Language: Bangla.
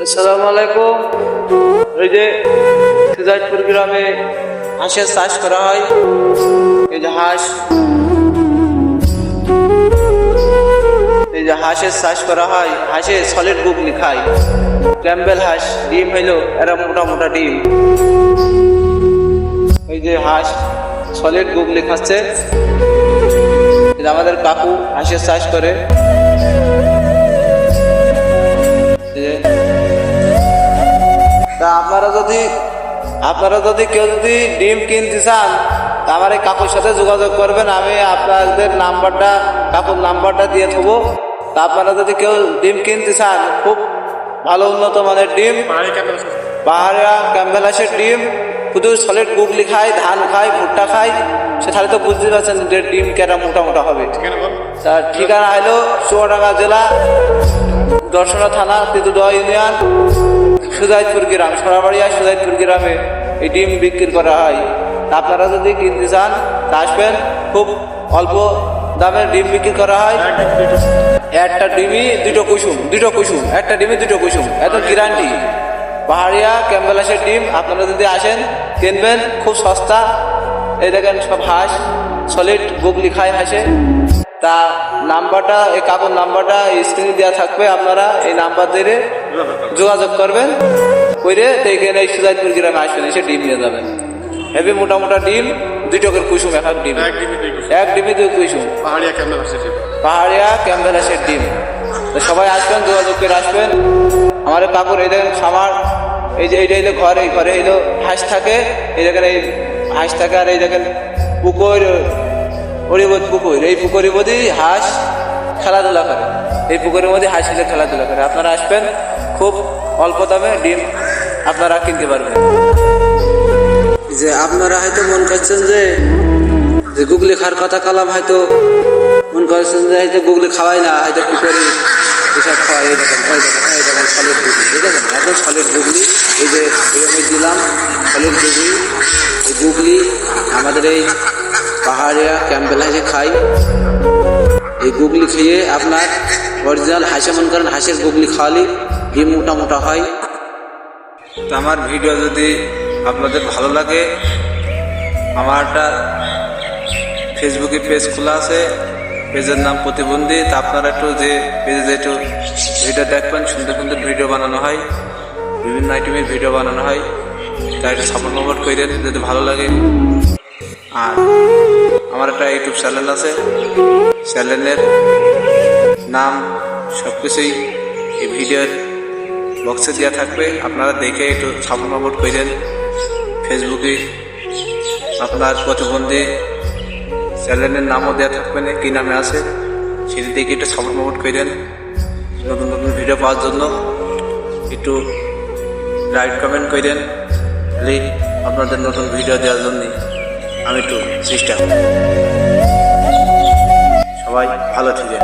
আসসালামু আলাইকুম। এই যে সিরাজপুর গ্রামে হাঁসের চাষ করা হয়। এই যে হাঁসের চাষ করা হয়। হাঁসে সলিড গুগলি খায়। ক্যাম্বেল হাঁস ডিম হইলো এরা মোটা মোটা ডিম। এই যে হাঁস সলিড গুগলি খাচ্ছে। আমাদের কাকু হাঁসের চাষ করে। তা আপনারা যদি কেউ যদি ডিম কিনতে চান তা আমার এই কাকুর সাথে যোগাযোগ করবেন। আমি আপনাদের কাকুর নাম্বারটা দিয়ে দেবো। তা আপনারা যদি কেউ ডিম কিনতে চান, খুব ভালো উন্নত মানের ডিম, পাহাড়িয়া ক্যাম্বেল হাঁসের ডিম, শুধু সলিড গুগলি খায়, ধান খায়, ভুট্টা খায়। সে তাহলে তো বুঝতে পারছেন যে ডিম কেনা মোটা মোটা হবে। তার ঠিকানা হলো চুয়াডাঙ্গা জেলা, দর্শনা থানা, তেতুদহ ইউনিয়ন, সুজাইদপুর গ্রাম, সরাবাড়িয়া সুজাইদপুর গ্রামে এই ডিম বিক্রি করা হয়। আপনারা যদি কিনতে চান তা আসবেন। খুব অল্প দামের ডিম বিক্রি করা হয়। একটা ডিমই দুটো কুসুম, একটা ডিমই দুটো কুসুম, এত গ্যারান্টি। পাহাড়িয়া ক্যাম্বেল হাঁসের ডিম আপনারা যদি আসেন কিনবেন, খুব সস্তা। এই দেখেন সব হাঁস সলিড গুগলি খায় হাঁসে। তা নাম্বারটা, এই কাকুর নাম্বারটা স্ক্রিনে দেওয়া থাকবে। আপনারা এই নাম্বার দিয়ে যোগাযোগ করবেন, করে এখানে এই সুজাইদপুর গ্রামে আসবেন, এসে ডিম নিয়ে যাবেন। হেভি মোটা মোটা ডিম, দুটো করে কুসুম, এক ডিমে দুই কুসুম, পাহাড়িয়া ক্যাম্বেল হাঁসের ডিম। তো সবাই আসবেন, যোগাযোগ করে আসবেন। আমার কাকুর এই দেখেন খামার, এই যে এইটা হইলো ঘর, এই ঘরে হইলো হাঁস থাকে। এই দেখেন এই হাঁস থাকে। আর এই দেখেন পুকুর, পুকুর, এই পুকুরের মধ্যে হাঁস খেলাধুলা করে। এই পুকুরের মধ্যে হাঁস খেলাধুলা করে। আপনারা আসবেন, খুব অল্প দামে ডিম আপনারা কিনতে পারবেন। যে আপনারা হয়তো মন করছেন যে গুগলি খাওয়ার কথা কালাম, হয়তো মন করছেন যে হয়তো গুগলি খাওয়াই না, হয়তো পুকুরে এসব খাওয়াই। এই দেখেন সলিড গুগলি, এই দেখেন একদম সলিড গুগলি। এই যে আমি দিলাম সলিড গুগলি। এই গুগলি আমাদের এই পাহাড়িয়া ক্যাম্বেল হাঁসে খাই। এই গুগলি খেয়ে আপনার অরিজিনাল হাঁসে, মনে করেন হাঁসের গুগলি খাওয়ালে ডিম মোটা মোটা হয়। তো আমার ভিডিও যদি আপনাদের ভালো লাগে, আমার একটা ফেসবুকে পেজ খোলা আছে, পেজের নাম প্রতিবন্ধী। তা আপনারা একটু যে পেজে একটু ভিডিও দেখবেন, সুন্দর সুন্দর ভিডিও বানানো হয়, বিভিন্ন আইটেমের ভিডিও বানানো হয়। তাই একটা সাপোর্ট করেন যদি ভালো লাগে। আর আমার একটা ইউটিউব চ্যানেল আছে, চ্যানেলের নাম সব কিছুই এই ভিডিওর বক্সে দেওয়া থাকবে। আপনারা দেখে একটু সাপোর্ট করেন। ফেসবুকে আপনার প্রতিবন্ধী চ্যানেলের নামও দেওয়া থাকবে, না কী নামে আছে সেটি দেখে একটু সাপোর্ট করেন। নতুন নতুন ভিডিও পাওয়ার জন্য একটু লাইক কমেন্ট করেন। আপনাদের নতুন ভিডিও দেওয়ার জন্য আমি একটু চেষ্টা করি। সবাই ভালো থাকেন।